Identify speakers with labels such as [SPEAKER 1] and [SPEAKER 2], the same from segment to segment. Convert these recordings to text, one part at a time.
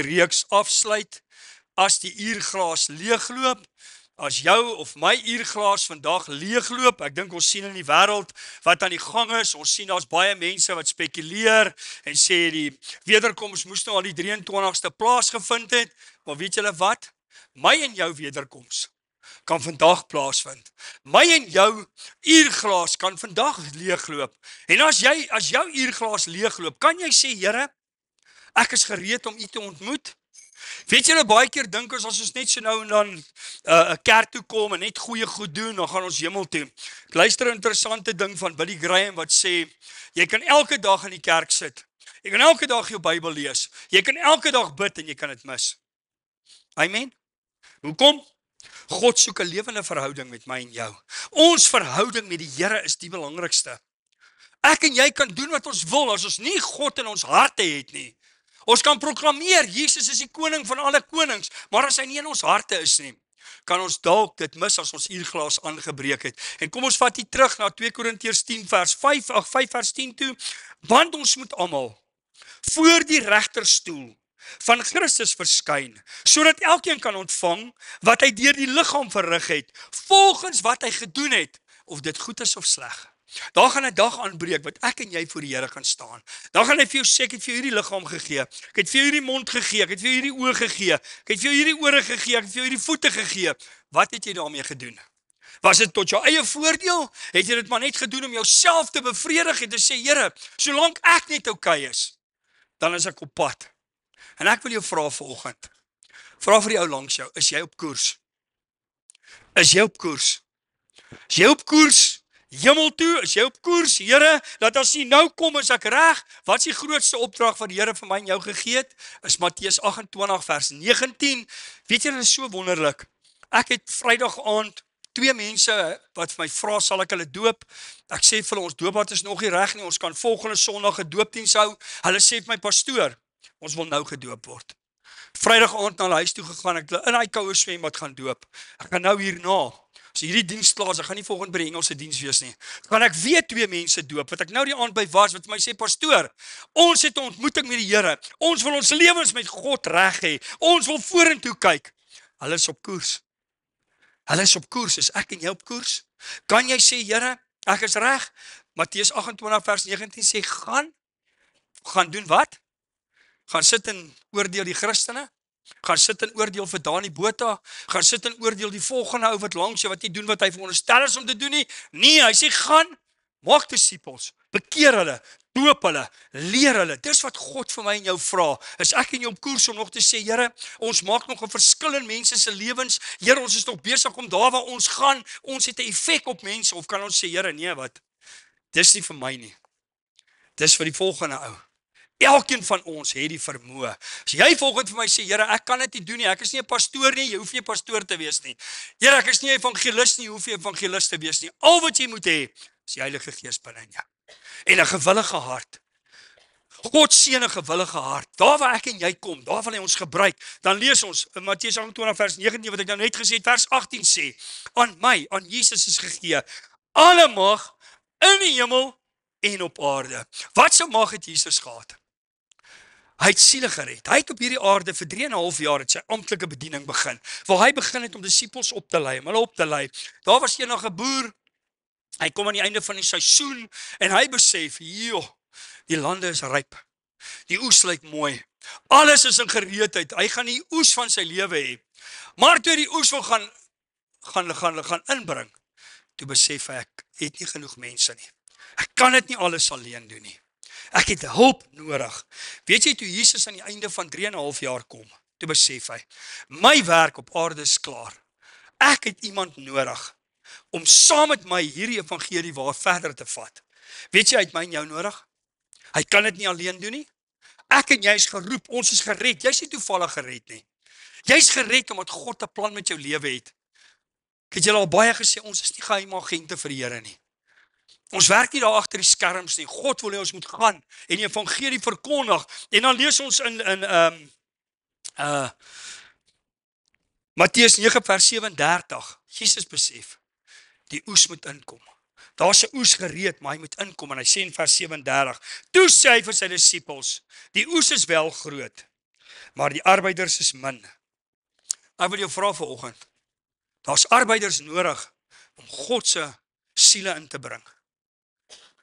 [SPEAKER 1] reeks afsluit as die uurglaas leegloop. As jou of my uurglaas vandag leegloop, ek dink ons sien in die wêreld wat aan die gang is, ons sien daar's baie mense wat spekuleer en sê die wederkoms moes nou al die 23ste plaasgevind het, maar weet julle wat? My en jou wederkoms kan vandag plaasvind. My en jou uurglaas kan vandag leegloop. En as jou uurglaas leegloop, kan jy sê, Here, ek is gereed om U te ontmoet. Weet julle, baie keer dink ons as ons net so nou en dan 'n kerk toe kom en net goeie goed doen, dan gaan ons hemel toe. Ek luister 'n interessante ding van Billy Graham wat sê, jy kan elke dag in die kerk sit. Jy kan elke dag jou Bybel lees. Jy kan elke dag bid en jy kan dit mis. Amen. Hoekom? God soek 'n lewende verhouding met my en jou. Ons verhouding met die Here is die belangrikste. Ek en jy kan doen wat ons wil as ons nie God in ons harte het nie. Ons kan proklameer, Jesus is die koning van alle konings, maar as hy nie in ons harte is nie, kan ons dalk dit mis as ons uurglaas aangebreek het. En kom ons vat hier terug na 2 Korintiërs 10 vers 5 vers 10 toe, want ons moet almal voor die regterstoel van Christus verskyn, sodat elkeen kan ontvang wat hy deur die liggaam verrig het, volgens wat hy gedoen het, of dit goed is of sleg. Daar gaan 'n dag aanbreek wat ek en jy voor die Here kan staan. Dan gaan hy vir jou sê, ek het vir jou hierdie liggaam gegee, ek het vir jou hierdie mond gegee, ek het vir jou hierdie oë gegee, ek het vir jou hierdie ore gegee, ek het vir jou hierdie voete gegee. Wat het jy daarmee gedoen? Was dit tot jou eie voordeel? Het jy dit maar net gedoen om jouself te bevredig en te sê, Here, solank ek net oukei is, dan is ek op pad. En ek wil jou vra vanoggend, vra vir die ou langs jou, is jy op koers? Is jy op koers? Is jy op koers? Hemel toe, is jy op koers, Here, dat as jy nou kom, is ek reg? Wat is die grootste opdrag wat die Here vir my en jou gegee het? Is Matteus 28 vers 19. Weet jy, dit is so wonderlik. Ek het Vrydag aand 2 mense wat vir my vra, sal ek hulle doop? Ek sê vir hulle, ons doopbad is nog nie reg nie, ons kan volgende Sondag 'n doopdiens hou. Hulle sê vir my, pastoor, ons wil nou gedoop word. Vrydag aand na hulle huis toe gegaan, ek in daai koue swembad gaan doop. Ek gaan nou hierna, as hierdie diens klaar is, ek gaan nie volgende by die Engelse diens wees nie, gaan ek weer 2 mense doop, wat ek nou die aand by was, wat my sê, pastoor, ons het 'n ontmoeting met die Here, ons wil ons lewens met God reg hê, ons wil vorentoe kyk. Hulle is op koers. Hulle is op koers, is ek en jy op koers? Kan jy sê, Here, ek is reg? Matteus 28 vers 19 sê, gaan doen wat? Gaan sit en oordeel die Christene? Gaan sit en oordeel vir Dani Botha? Gaan sit en oordeel die volgende ou wat langs jou, wat nie doen wat hy veronderstel is om te doen nie? Nee, hy sê, gaan, maak disippels, bekeer hulle, doop hulle, leer hulle. Dis wat God vir my en jou vra. Is ek en jy op koers om nog te sê, Here, ons maak nog 'n verskil in mense se lewens. Here, ons is nog besig om daar waar ons gaan, ons het 'n effek op mense, of kan ons sê, Here, nee, wat? Dis nie vir my nie. Dis vir die volgende ou. Elkeen van ons het die vermoë. As jy volgens vir my sê, Here, ek kan dit nie doen nie, ek is nie 'n pastoor nie, jy hoef nie 'n pastoor te wees nie. Here, ek is nie 'n evangelis nie, jy hoef nie 'n evangelis te wees nie. Al wat jy moet hê, is die Heilige Gees binne in jou. En 'n gewillige hart. God seën 'n gewillige hart. Daar waar ek en jy kom, daar wil hy ons gebruik. Dan lees ons in Matteus 28 vers 19 wat ek nou net gesê het, vers 18 sê, aan my, aan Jesus is gegee alle mag in die hemel en op aarde. Wat so mag het Jesus gehad? Hy het siele gered. Hy het op hierdie aarde vir 3,5 jaar het sy amptelike bediening begin, waar hy begin het om disippels op te lei, om hulle op te lei. Daar was eendag 'n boer, hy kom aan die einde van die seisoen, en hy besef, joh, die lande is ryp, die oes lyk mooi, alles is in gereedheid, hy gaan die oes van sy lewe hê, maar toe die oes wil gaan inbring, toe besef hy, ek het nie genoeg mense nie, ek kan dit nie alles alleen doen nie. Ek het hulp nodig. Weet jy, toe Jesus aan die einde van 3,5 jaar kom, toe besef hy, my werk op aarde is klaar. Ek het iemand nodig om saam met my hierdie evangelie waar verder te vat. Weet jy, hy het my en jou nodig? Hy kan dit nie alleen doen nie. Ek en jy is geroep, ons is gered. Jy is nie toevallig gered nie. Jy is gered omdat God 'n plan met jou lewe het. Ek het julle al baie gesê, ons is nie geheime agente vir die Here nie. Ons werk nie daar agter die skerms nie. God wil hê ons moet gaan en die evangelie verkondig. En dan lees ons in Matteus 9 vers 37. Jesus besef, die oes moet inkom. Daar's 'n oes gereed, maar hy moet inkom. En hy sê in vers 37, toe sê hy vir sy disippels, die oes is wel groot, maar die arbeiders is min. Ek wil jou vra vanoggend, daar's arbeiders nodig om God se siele in te bring.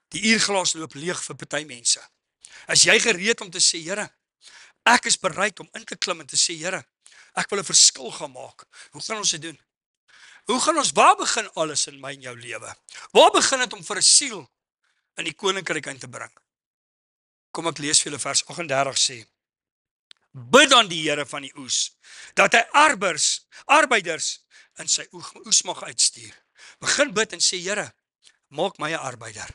[SPEAKER 1] Die uurglas loop leeg vir party mense. Is jy gereed om te sê, Here, ek is bereid om in te klim en te sê, Here, ek wil 'n verskil gaan maak. Hoe gaan ons dit doen? Waar begin alles in my en jou lewe? Waar begin dit om vir 'n siel in die koninkryk in te bring? Kom ek lees vir julle vers 38 sê. Bid aan die Here van die oes, dat hy arbeiders in sy oes mag uitstuur. Begin bid en sê, Here, maak my 'n arbeider.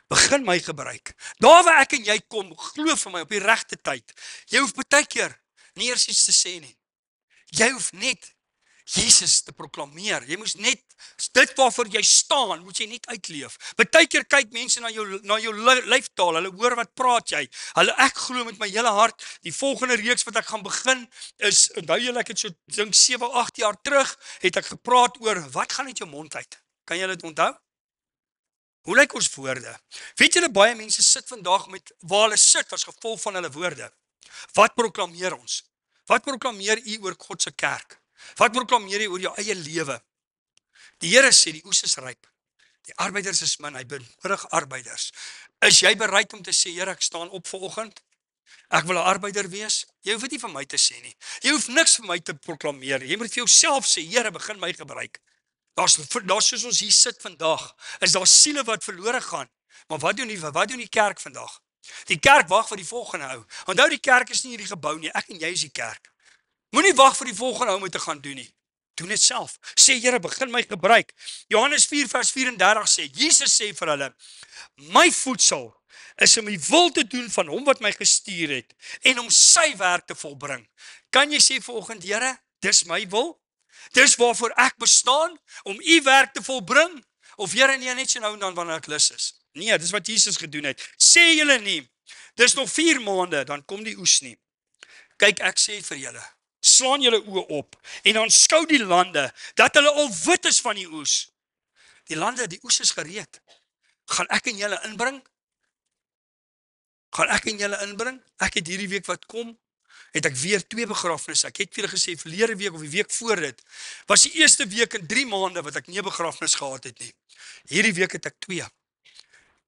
[SPEAKER 1] Begin my gebruik. Daar waar ek en jy kom, glo vir my op die regte tyd. Jy hoef baie keer nie eers iets te sê nie. Jy hoef net Jesus te proklameer. Jy moes net dit waarvoor jy staan, moet jy net uitleef. Baie keer kyk mense na jou lyfstaal. Hulle hoor wat praat jy. Ek glo met my hele hart, die volgende reeks wat ek gaan begin is, onthou julle, ek het so dink 7, 8 jaar terug het ek gepraat oor wat gaan uit jou mond uit. Kan julle dit onthou? Hoe lyk ons woorde? Weet julle, baie mense sit vandag met waar hulle sit as gevolg van hulle woorde. Wat proklameer ons? Wat proklameer u oor God se kerk? Wat proklameer jy oor jou eie lewe? Die Here sê die oes is ryp. Die arbeiders is min, hy benodig arbeiders. Is jy bereid om te sê, Here, ek staan op vanoggend? Ek wil 'n arbeider wees? Jy hoef dit nie vir my te sê nie. Jy hoef niks vir my te proklameer. Jy moet vir jouself sê, Here, begin my gebruik. Daar's soos ons hier sit vandag, is daar siele wat verlore gaan. Maar wat doen die kerk vandag? Die kerk wag vir die volgende ou. Onthou, die kerk is nie hierdie gebou nie, ek en jy is die kerk. Moenie wag vir die volgende ou om te gaan doen nie. Doen dit self. Sê, Here, begin my gebruik. Johannes 4 vers 34 sê, Jesus sê vir hulle, my voedsel is om die wil te doen van hom wat my gestuur het en om sy werk te volbring. Kan jy sê vanoggend, Here, dis my wil? Dis waarvoor ek bestaan, om u werk te volbring? Of Here, nee, net so nou en dan wanneer ek lus is? Nee, dis wat Jesus gedoen het. Sê julle nie, dis nog 4 maande, dan kom die oes nie. Kyk, ek sê vir julle, slaan julle oë op en aanskou die lande, dat hulle al wit is van die oes. Die lande, die oes is gereed. Gaan ek en julle inbring? Ek het hierdie week wat kom, het ek weer 2 begrafnisse. Ek het vir julle gesê, verlede week of die week voor dit, was die eerste week in 3 maande wat ek nie 'n begrafnis gehad het nie. Hierdie week het ek 2.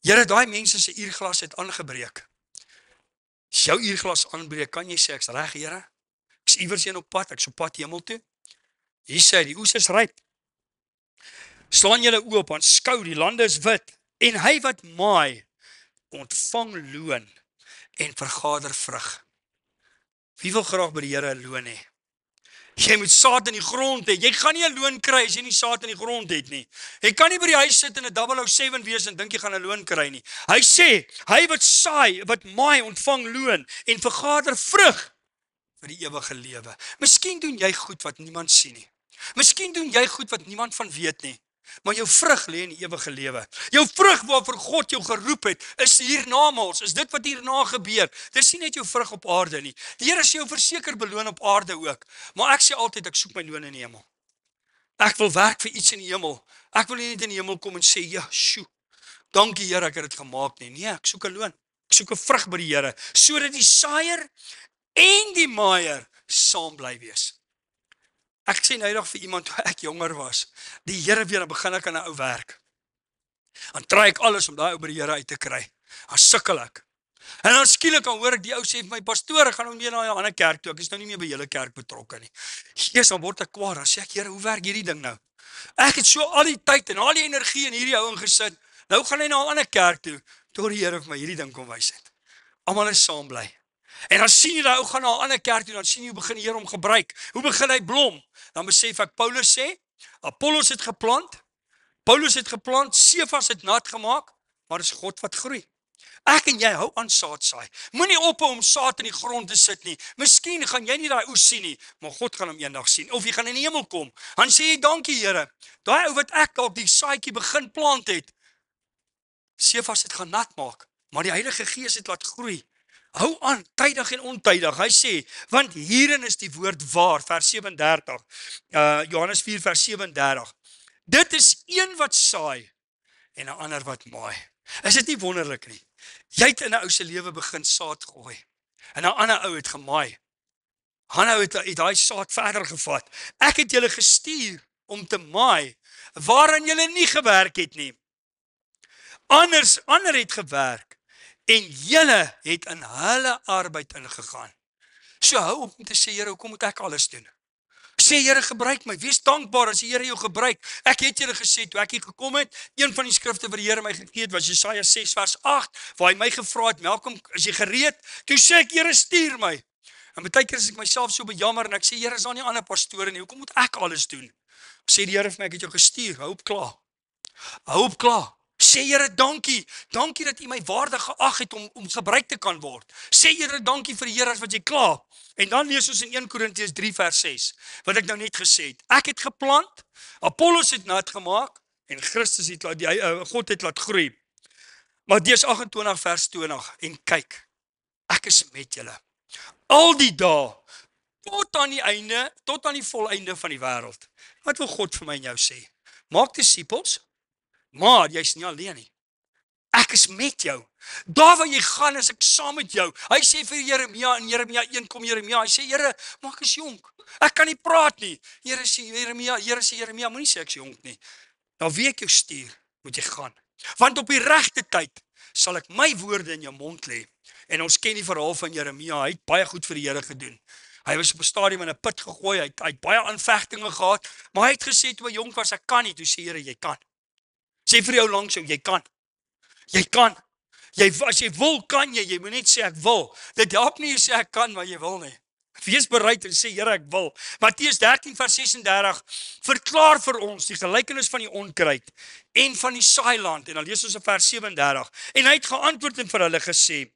[SPEAKER 1] Here, daai mense se uurglas het aangebreek. As jou uurglas aanbreek, kan jy sê, ek's reg, Here? Ek's iewers heen op pad, ek's op pad hemel toe. Hier sê, die oes is ryp. Slaan julle oë op, aanskou, die lande is wit, en hy wat maai, ontvang loon en vergader vrug. Wie wil graag by die Here 'n loon hê? Jy moet saad in die grond hê. Jy gaan nie 'n loon kry as jy nie saad in die grond het nie. Jy kan nie by die huis sit en 'n 007 wees en dink jy gaan 'n loon kry nie. Hy sê, hy wat saai, wat maai, ontvang loon en vergader vrug vir die ewige lewe. Miskien doen jy goed wat niemand sien nie. Miskien doen jy goed wat niemand van weet nie. Maar jou vrug lê in die ewige lewe. Jou vrug waarvoor God jou geroep het, is hiernamaals, is dit wat hierna gebeur. Dis nie net jou vrug op aarde nie. Die Here sê jou verseker beloon op aarde ook. Maar ek sê altyd, ek soek my loon in die hemel. Ek wil werk vir iets in die hemel. Ek wil nie net in die hemel kom en sê, ja, sjoe, dankie Here, ek het dit gemaak nie. Nee, ek soek 'n loon. Ek soek 'n vrug by die Here, sodat die saaier en die maaier saam bly wees. Ek sê nou nog vir iemand, toe ek jonger was, die Here weer, dan begin ek aan 'n ou werk. Dan try ek alles om daai ou by die Here uit te kry. Dan sukkel ek. En dan skielik dan hoor ek die ou sê vir my, pastoor, ek gaan nou meer na 'n ander kerk toe. Ek is nou nie meer by julle kerk betrokke nie. Jesus, dan word ek kwaad. Dan sê ek, Here, hoe werk hierdie ding nou? Ek het so al die tyd en al die energie in hierdie ou ingesit. Nou gaan hy na 'n ander kerk toe, tot die Here vir my hierdie ding kom wys het. Almal is saam bly. En dan sien jy daai ou gaan na 'n ander kerk toe, dan sien jy hoe begin die Here hom gebruik. Hoe begin hy blom? Dan besef ek, Paulus sê, Apollos het geplant, Sefas het nat gemaak, maar dis God wat groei. Ek en jy hou aan saad saai. Moenie ophou om saad in die grond te sit nie. Miskien gaan jy nie daai oes sien nie, maar God gaan hom eendag sien. Of jy gaan in die hemel kom. Dan sê jy, dankie Here. Daai ou wat ek dalk die saadjie begin plant het, Sefas het gaan nat maak, maar die Heilige Gees het laat groei. Hou aan, tydig en ontydig. Hy sê, want hierin is die woord waar, vers 37, Johannes 4 vers 37. Dit is een wat saai en 'n ander wat maai. Is dit nie wonderlik nie? Jy het in 'n ou se lewe begin saad gooi en 'n ander ou het gemaai. Hanno het daai saad verder gevat. Ek het julle gestuur om te maai waarin julle nie gewerk het nie. Ander het gewerk en julle het in hulle arbeid ingegaan. So hou op om te sê, Here, hoekom moet ek alles doen? Sê, Here, gebruik my. Wees dankbaar as die Here jou gebruik. Ek het julle gesê, toe ek hier gekom het, een van die skrifte wat die Here my gegee het, was Jesaja 6 vers 8, waar hy my gevra het, Malcolm, is jy gereed? Toe sê ek, Here, stuur my. En baie keer is ek myself so bejammer en ek sê, Here, is daar nie ander pastore nie, hoekom moet ek alles doen? Sê die Here vir my, ek het jou gestuur, hou op klaar. Hou op klaar. Sê, Here, dankie. Dankie dat U my waardig geag het om gebruik te kan word. Sê, Here, dankie vir die Here as wat jy klaar. En dan lees ons in 1 Korintiërs 3 vers 6, wat ek nou net gesê het. Ek het geplant, Apollos het nat gemaak, en Christus het God het laat groei. Matteus 28 vers 20, en kyk, ek is met julle. Al die dae, tot aan die voleinde van die wêreld. Wat wil God vir my en jou sê? Maak disippels, maar jy's nie alleen nie. Ek is met jou. Daar waar jy gaan, is ek saam met jou. Hy sê vir Jeremia, in Jeremia 1 kom Jeremia, hy sê, Here, maar ek is jonk. Ek kan nie praat nie. Here sê Jeremia, moenie sê ek is jonk nie. Nou wie ek jou stuur, moet jy gaan. Want op die regte tyd sal ek my woorde in jou mond lê. En ons ken die verhaal van Jeremia, hy het baie goed vir die Here gedoen. Hy was op 'n stadium in 'n put gegooi, hy het baie aanvegtinge gehad, maar hy het gesê toe hy jonk was, ek kan nie. Toe sê Here, jy kan. Sê vir jou langs jou, jy kan. Jy kan. As jy wil, kan jy. Jy moet net sê ek wil. Dit help nie jy sê ek kan, maar jy wil nie. Wees bereid en sê, Here, ek wil. Matteus 13 vers 36 verklaar vir ons die gelykenis van die onkruid en van die saailand. En dan lees ons in vers 37. En hy het geantwoord en vir hulle gesê,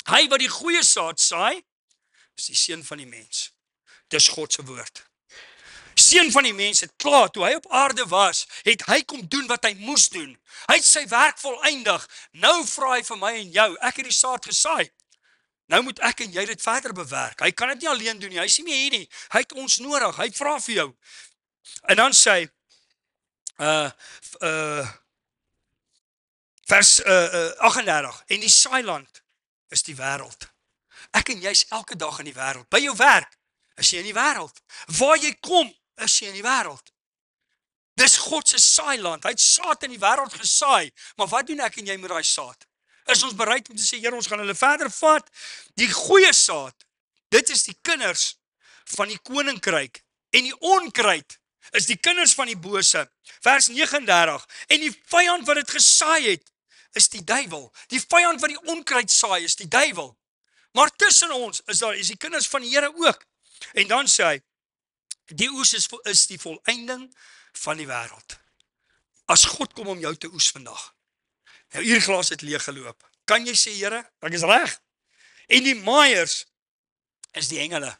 [SPEAKER 1] hy wat die goeie saad saai, is die seun van die mens. Dis God se woord. Seun van die mens het klaar, toe hy op aarde was, het hy kom doen wat hy moes doen. Hy het sy werk voleindig. Nou vra hy vir my en jou, ek het die saad gesaai. Nou moet ek en jy dit verder bewerk. Hy kan dit nie alleen doen nie, hy is nie meer hier nie. Hy het ons nodig, hy vra vir jou. En dan sê hy, vers 38, en die saailand is die wêreld. Ek en jy is elke dag in die wêreld. By jou werk is jy in die wêreld. Waar jy kom, is jy in die wêreld. Dis God se saailand. Hy het saad in die wêreld gesaai. Maar wat doen ek en jy met daai saad? Is ons bereid om te sê, Here, ons gaan hulle verder vat? Die goeie saad, dit is die kinders van die koninkryk. En die onkruid is die kinders van die bose. Vers 39. En die vyand wat dit gesaai het, is die duiwel. Die vyand wat die onkruid saai, is die duiwel. Maar tussen ons is die kinders van die Here ook. En dan sê hy, die oes is die volëinding van die wêreld. As God kom om jou te oes vandag, jou uurglas het leeg geloop, kan jy sê, Here, ek is reg? En die maaiers is die engele.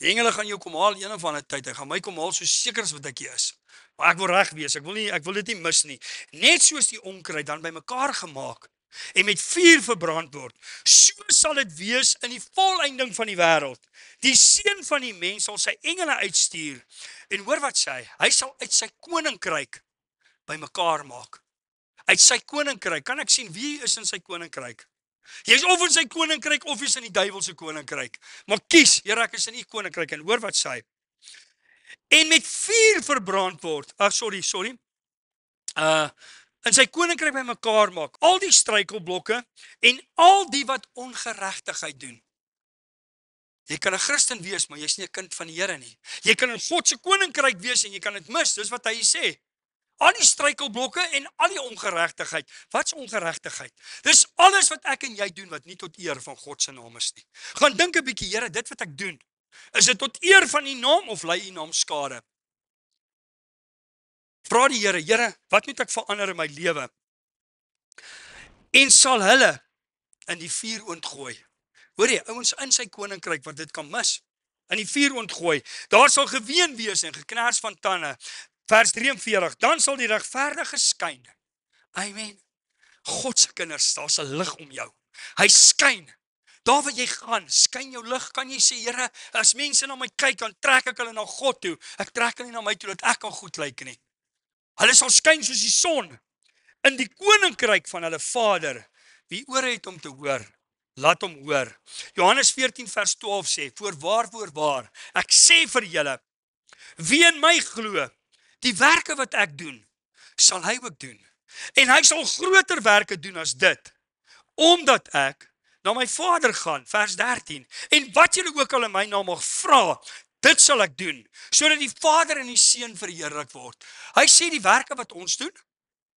[SPEAKER 1] Die engele gaan jou kom haal een of ander tyd, hy gaan my kom haal so seker as wat ek hier is. Maar ek wil reg wees, ek wil dit nie mis nie. Net soos die onkruid dan by mekaar gemaak en met vuur verbrand word, so sal dit wees in die volëinding van die wêreld. Die seun van die mens sal sy engele uitstuur. En hoor wat sê hy? Hy sal uit sy koninkryk by mekaar maak. Uit sy koninkryk, kan ek sien wie is in sy koninkryk? Jy is of in sy koninkryk of jy is in die duiwel se koninkryk. Maar kies, Here, ek is in u koninkryk. En hoor wat sê hy? En met vuur verbrand word. In sy koninkryk by mekaar maak. Al die struikelblokke en al die wat ongeregtigheid doen. Jy kan 'n Christen wees, maar jy's nie 'n kind van die Here nie. Jy kan in God se koninkryk wees en jy kan dit mis. Dis wat hy sê. Al die struikelblokke en al die ongeregtigheid. Wat's ongeregtigheid? Dis alles wat ek en jy doen wat nie tot eer van God se naam is nie. Gaan dink 'n bietjie, Here, dit wat ek doen, is dit tot eer van u naam of lei u naam skade? Vra die Here, Here, wat moet ek verander in my lewe? En sal hulle in die vuur ontgooi. Hoor jy, ouens in sy koninkryk wat dit kan mis, in die vuur ontgooi. Daar sal geween wees en geknars van tande. Vers 43, dan sal die regverdige skyn. Amen. God se kinders, daar's 'n lig om jou. Hy skyn. Daar waar jy gaan, skyn jou lig. Kan jy sê, Here, as mense na my kyk, dan trek ek hulle na God toe. Ek trek hulle nie na my toe dat ek kan goed lyk nie. Hulle sal skyn soos die son in die koninkryk van hulle Vader. Wie ore het om te hoor, Laat hom hoor. Johannes 14 vers 12 sê, voorwaar, ek sê vir julle, wie in my glo, die werke wat ek doen, sal hy ook doen. En hy sal groter werke doen as dit, omdat ek na my Vader gaan, vers 13. En wat julle ook al in my naam mag vra, dit sal ek doen, sodat die Vader en die Seun verheerlik word. Hy sê die werke wat ons doen,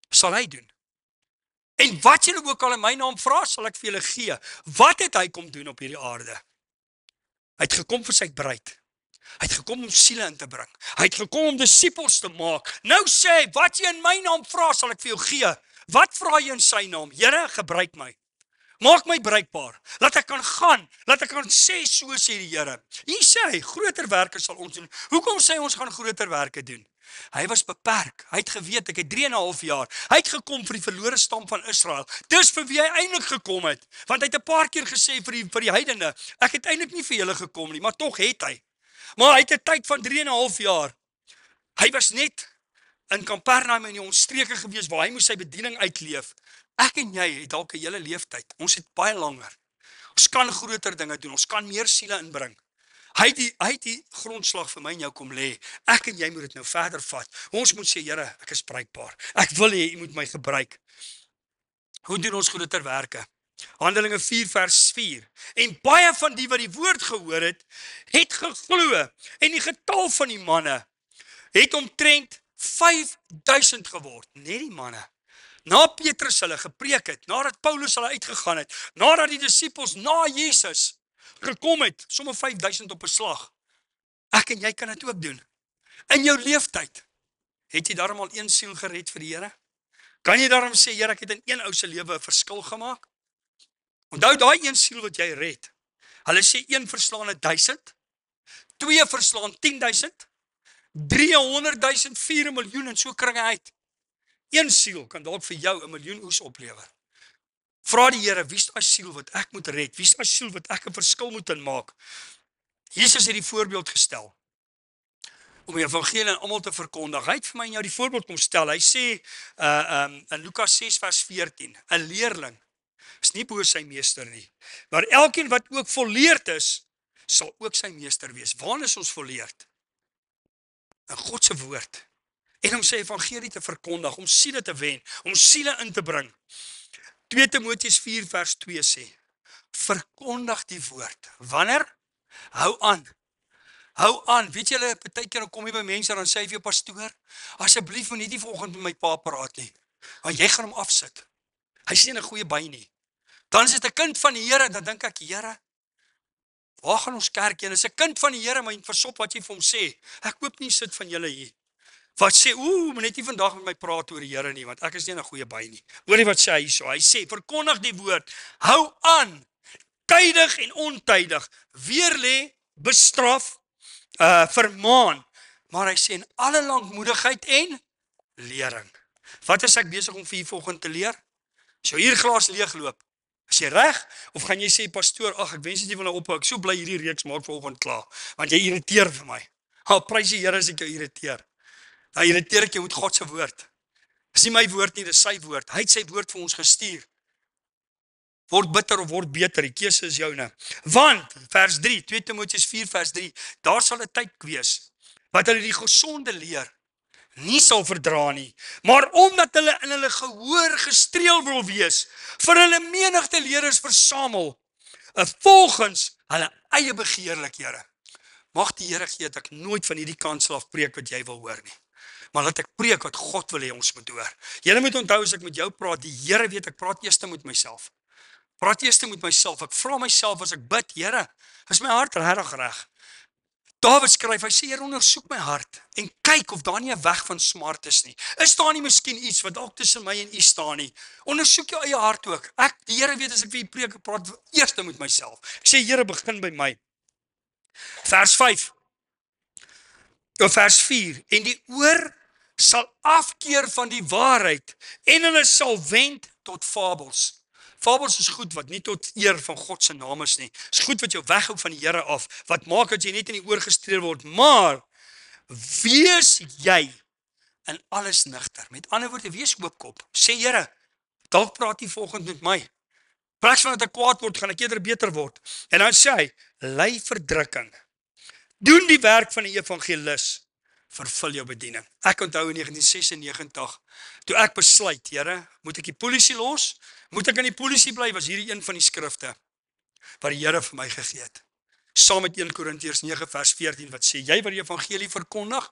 [SPEAKER 1] sal hy doen. En wat julle ook al in my naam vra, sal ek vir julle gee. Wat het hy kom doen op hierdie aarde? Hy het gekom vir sy bruid. Hy het gekom om siele in te bring. Hy het gekom om disippels te maak. Nou sê hy, wat jy in my naam vra, sal ek vir jou gee. Wat vra jy in sy naam? Here, gebruik my. Maak my bruikbaar. Laat ek kan gaan. Laat ek kan sê, so sê die Here. Hier sê hy, groter werke sal ons doen. Hoekom sê ons gaan groter werke doen? Hy was beperk. Hy het geweet, ek het 3,5 jaar. Hy het gekom vir die verlore stam van Israel. Dis vir wie hy eintlik gekom het. Want hy het 'n paar keer gesê vir die heidene, ek het eintlik nie vir julle gekom nie, maar tog het hy. Maar hy het 'n tyd van 3,5 jaar. Hy was net in Kapernaum in die omstreke gewees waar hy moes sy bediening uitleef. Ek en jy het dalk 'n hele leeftyd. Ons het baie langer. Ons kan groter dinge doen. Ons kan meer siele inbring. Hy het die grondslag vir my en jou kom lê. Ek en jy moet dit nou verder vat. Ons moet sê, Here, ek is bruikbaar. Ek wil hê, U moet my gebruik. Hoe doen ons groter werke? Handelinge 4 vers 4. En baie van die wat die woord gehoor het geglo. En die getal van die manne het omtrent 5,000 geword. Net die manne. Na Petrus hulle gepreek het, nadat Paulus hulle uitgegaan het, nadat die disippels na Jesus gekom het, sommer 5,000 op 'n slag. Ek en jy kan dit ook doen. In jou leeftyd, het jy daarom al een siel gered vir die Here? Kan jy daarom sê, Here, ek het in een ou se lewe 'n verskil gemaak? Onthou daai een siel wat jy red. Hulle sê 1 verslaan 1,000, 2 verslaan 10,000, 300,000, 4 miljoen en so kring hy uit. Een siel kan dalk vir jou 1 miljoen oes oplewer. Vra die Here, wie is daai siel wat ek moet red? Wie is daai siel wat ek 'n verskil moet inmaak? Jesus het die voorbeeld gestel om die evangelie aan almal te verkondig. Hy het vir my en jou die voorbeeld kom stel. Hy sê in Lukas 6 vers 14, 'n leerling is nie bo sy meester nie, maar elkeen wat ook volleerd is, sal ook sy meester wees. Waarin is ons volleerd? In God se woord. En om sy evangelie te verkondig, om siele te wen, om siele in te bring. 2 Timoteus 4 vers 2 sê, verkondig die woord. Wanneer? Hou aan. Hou aan. Weet julle, partykeer dan kom jy by mense en dan sê hy vir jou, pastoor, asseblief moet nie vanoggend met my pa praat nie, want jy gaan hom afsit. Hy sê 'n goeie by nie. Dan is dit 'n kind van die Here, dan dink ek, Here, waar gaan ons kerk heen? Is 'n kind van die Here, maar versop wat jy vir hom sê. Ek hoop nie sit van julle hier wat sê, moet net nie vandag met my praat oor die Here nie, want ek is nie 'n goeie by nie. Hoor jy wat sê hy so? Hy sê, verkondig die woord, hou aan, tydig en ontydig, weerlê, bestraf, vermaan, maar hy sê in alle lankmoedigheid en lering. Wat is ek besig om vir u vanoggend te leer? As jou uurglas leegloop, is jy reg? Of gaan jy sê, pastoor, ag, ek wens dit jy wil nou ophou, ek so bly hierdie reeks maak vanoggend klaar, want jy irriteer vir my. Al prys die Here as ek jou irriteer. Dan irriteer ek jou met God se woord. Dis nie my woord nie, dis sy woord. Hy het sy woord vir ons gestuur. Word bitter of word beter, die keuse is joune. Want, vers 3, 2 Timoteus 4 vers 3, daar sal 'n tyd wees, wat hulle die gesonde leer nie sal verdra nie, maar omdat hulle in hulle gehoor gestreel wil wees, vir hulle menigte leerders versamel, volgens hulle eie begeerlikhede. Mag die Here gee dat ek nooit van hierdie kant sal af preek wat jy wil hoor nie. Maar laat ek preek wat God wil hê ons moet hoor. Julle moet onthou as ek met jou praat, die Here weet ek praat eers met myself. Praat eers met myself. Ek vra myself as ek bid, Here, is my hart regtig reg? Dawid skryf, hy sê, Here, ondersoek my hart en kyk of daar nie 'n weg van smart is nie. Is daar nie miskien iets wat dalk tussen my en u staan nie? Ondersoek jou eie hart ook. Die Here weet as ek vir u preek, ek praat eers met myself. Ek sê, Here, begin by my. Vers 5. Vers 4. En die oor sal afkeer van die waarheid en hulle sal wend tot fabels. Fabels is goed wat nie tot eer van God se naam is nie. Is goed wat jou weghou van die Here af, wat maak dat jy net in die oor gestreel word. Maar wees jy in alles nigter. Met ander woorde, wees oopkop. Sê, Here, dalk praat U vanoggend met my. Plaas van dat ek kwaad word, gaan ek eerder beter word. En dan sê hy, ly verdrukking. Doen die werk van die evangelis. Vervul jou bediening. Ek onthou in 1996, toe ek besluit, Here, moet ek die polisie los? Moet ek in die polisie bly? Was hierdie een van die skrifte wat die Here vir my gegee het. Saam met 1 Korintiërs 9 vers 14 wat sê, jy wat die evangelie verkondig,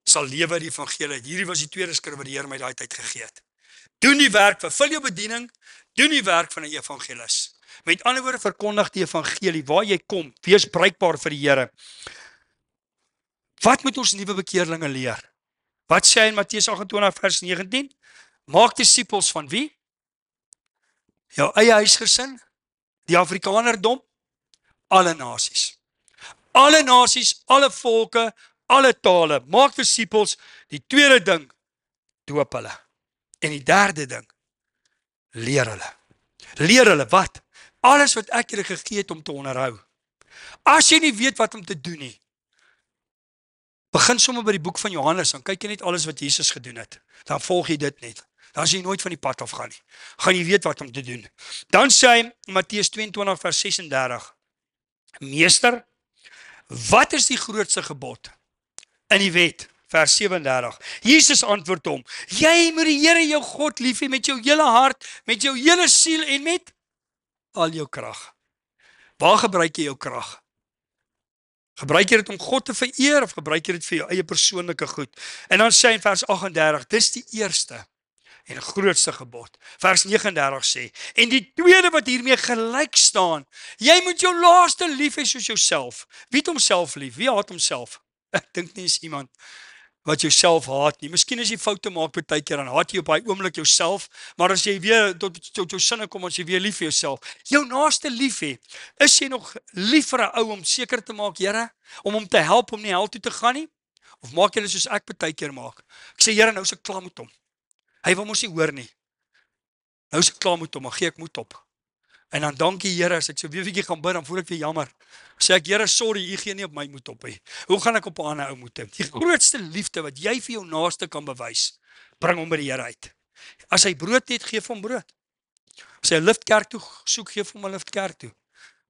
[SPEAKER 1] sal lewe die evangelie. Hierdie was die tweede skrif wat die Here my daai tyd gegee het. Doen die werk, vervul jou bediening, doen die werk van 'n evangelis. Met ander woorde, verkondig die evangelie, waar jy kom, wees bruikbaar vir die Here. Wat moet ons nuwe bekeerlinge leer? Wat sê hy in Matteus 28 vers 19? Maak disippels van wie? Jou eie huisgesin, die Afrikanerdom, alle nasies. Alle nasies, alle volke, alle tale. Maak disippels. Die tweede ding, doop hulle. En die derde ding, leer hulle. Leer hulle wat? Alles wat ek julle gegee het om te onderhou. As jy nie weet wat om te doen nie, begin sommer by die boek van Johannes, dan kyk jy net alles wat Jesus gedoen het. Dan volg jy dit net. Dan sal jy nooit van die pad af gaan nie. Gaan jy weet wat om te doen. Dan sê hy, Matteus 22 vers 36, Meester, wat is die grootste gebod in die wet? Vers 37. Jesus antwoord hom, jy moet die Here jou God lief hê met jou hele hart, met jou hele siel en met al jou krag. Waar gebruik jy jou krag? Gebruik jy dit om God te vereer of gebruik jy dit vir jou eie persoonlike goed? En dan sê hy in vers 38, dis die eerste en grootste gebod. Vers 39 sê, en die tweede wat hiermee gelyk staan, jy moet jou laaste lief hê soos jouself. Wie het homself lief? Wie haat homself? Ek dink nie is iemand wat jouself haat nie. Miskien as jy foute maak baie keer, dan haat jy op daai oomblik jouself, maar as jy weer tot jou sinne kom, as jy weer lief vir jouself, jou naaste lief hê, is jy nog lief vir 'n ou om seker te maak, Here, om hom te help om nie hel toe te gaan nie? Of maak jy dit soos ek baie keer maak? Ek sê, Here, nou is ek klaar met hom. Hy wil mos nie hoor nie. Nou is ek klaar met hom, maar gee ek moed op. En dan dankie Here, as ek so weer 'n bietjie gaan bid, dan voel ek weer jammer. Sê ek, Here, sorry, u gee nie op my moed op nie. Hoe gaan ek op 'n ander ou moed hê? Die grootste liefde wat jy vir jou naaste kan bewys, bring hom by die Here uit. As hy brood het, gee vir hom brood. As hy 'n lift kerk toe soek, gee vir hom 'n lift kerk toe.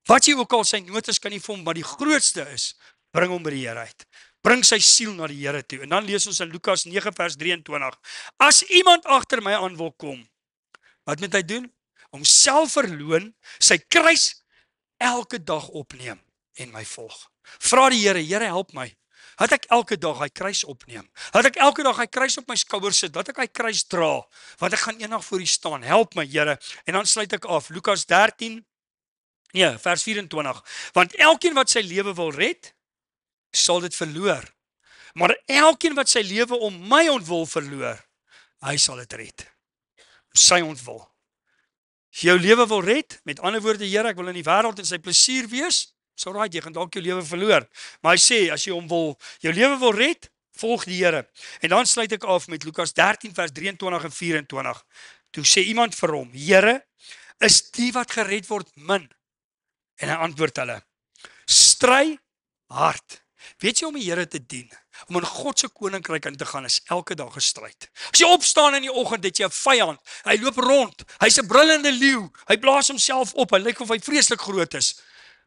[SPEAKER 1] Wat jy ook al sy nood is, kan jy vir hom, maar die grootste is, bring hom by die Here uit. Bring sy siel na die Here toe. En dan lees ons in Lukas 9 vers 23. As iemand agter my aan wil kom, wat moet hy doen? Om self verloon, sy kruis elke dag opneem en my volg. Vra die Here, Here help my. Dat ek elke dag hy kruis opneem. Dat ek elke dag hy kruis op my skouers sit. Dat ek hy kruis dra. Want ek gaan eendag voor U staan. Help my, Here. En dan sluit ek af. Lukas 13, vers 24. Want elkeen wat sy lewe wil red, sal dit verloor. Maar elkeen wat sy lewe om my ontwil verloor, hy sal dit red. Sy ontwil. As jy jou lewe wil red, met ander woorde, Here, ek wil in die wêreld in sy plesier wees, so right, jy gaan dalk jou lewe verloor. Maar hy sê, as jy hom wil, jou lewe wil red, volg die Here. En dan sluit ek af met Lukas 13 vers 23 en 24. Toe sê iemand vir hom, Here, is die wat gered word min? En hy antwoord hulle, stry hard. Weet jy om die Here te dien, om in God se koninkryk in te gaan, is elke dag 'n stryd. As jy opstaan in die oggend, het jy 'n vyand. Hy loop rond. Hy's 'n brullende leeu. Hy blaas homself op. Hy lyk of hy vreeslik groot is.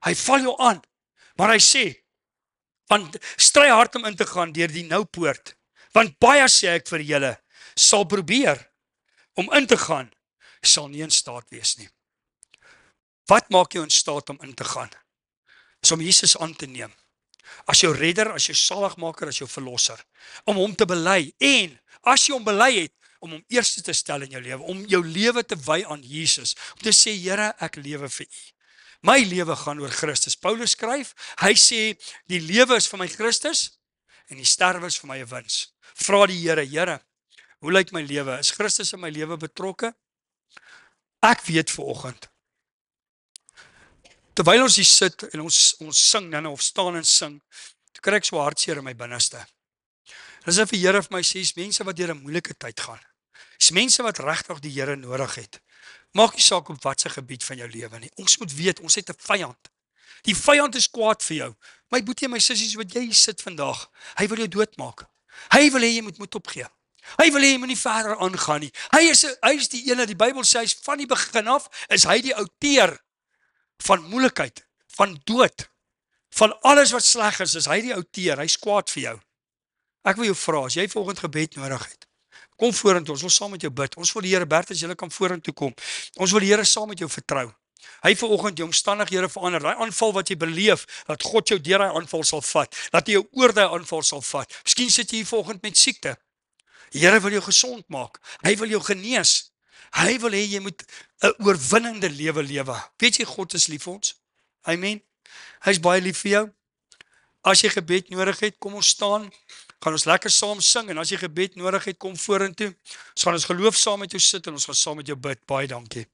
[SPEAKER 1] Hy val jou aan. Maar hy sê, want stry hard om in te gaan deur die nou poort. Want baie sê ek vir julle, sal probeer om in te gaan, sal nie in staat wees nie. Wat maak jou in staat om in te gaan? Is om Jesus aan te neem. As jou redder, as jou saligmaker, as jou verlosser. Om hom te bely. En as jy hom bely het, om hom eerste te stel in jou lewe. Om jou lewe te wy aan Jesus. Om te sê, Here, ek lewe vir U. My lewe gaan oor Christus. Paulus skryf, hy sê, die lewe is vir my Christus, en die sterwe is vir my 'n wins. Vra die Here, Here, hoe lyk my lewe? Is Christus in my lewe betrokke? Ek weet vanoggend, terwyl ons hier sit en ons sing dan of staan en sing, toe kry ek so hartseer in my binneste. Dis of die Here vir my sê, is mense wat deur 'n moeilike tyd gaan. Is mense wat regtig die Here nodig het. Maak nie saak op watse gebied van jou lewe nie. Ons moet weet, ons het 'n vyand. Die vyand is kwaad vir jou. My boetie en my sissies, wat jy hier sit vandag, hy wil jou doodmaak. Hy wil hê jy moet moed opgee. Hy wil hê jy moet nie verder aangaan nie. Hy is die ene, die Bybel sê hy's van die begin af, is hy die outeur van moeilikheid, van dood, van alles wat sleg is hy die outeur, hy's kwaad vir jou. Ek wil jou vra, as jy volgende gebed nodig het, kom vorentoe, ons wil saam met jou bid. Ons wil die Here, Bert, as jy kan vorentoe kom. Ons wil die Here saam met jou vertrou. Hy vanoggend jou omstandighede verander. Daai aanval wat jy beleef, dat God jou deur daai aanval sal vat, dat hy jou oor daai aanval sal vat. Miskien sit jy hier vanoggend met siekte. Die Here wil jou gesond maak. Hy wil jou genees. Hy wil hê jy moet 'n oorwinnende lewe lewe. Weet jy, God is lief vir ons. Amen. Hy's baie lief vir jou. As jy gebed nodig het, kom ons staan. Gaan ons lekker saam sing, en as jy gebed nodig het, kom vorentoe. Ons gaan ons geloof saam met jou sit, en ons gaan saam met jou bid. Baie dankie.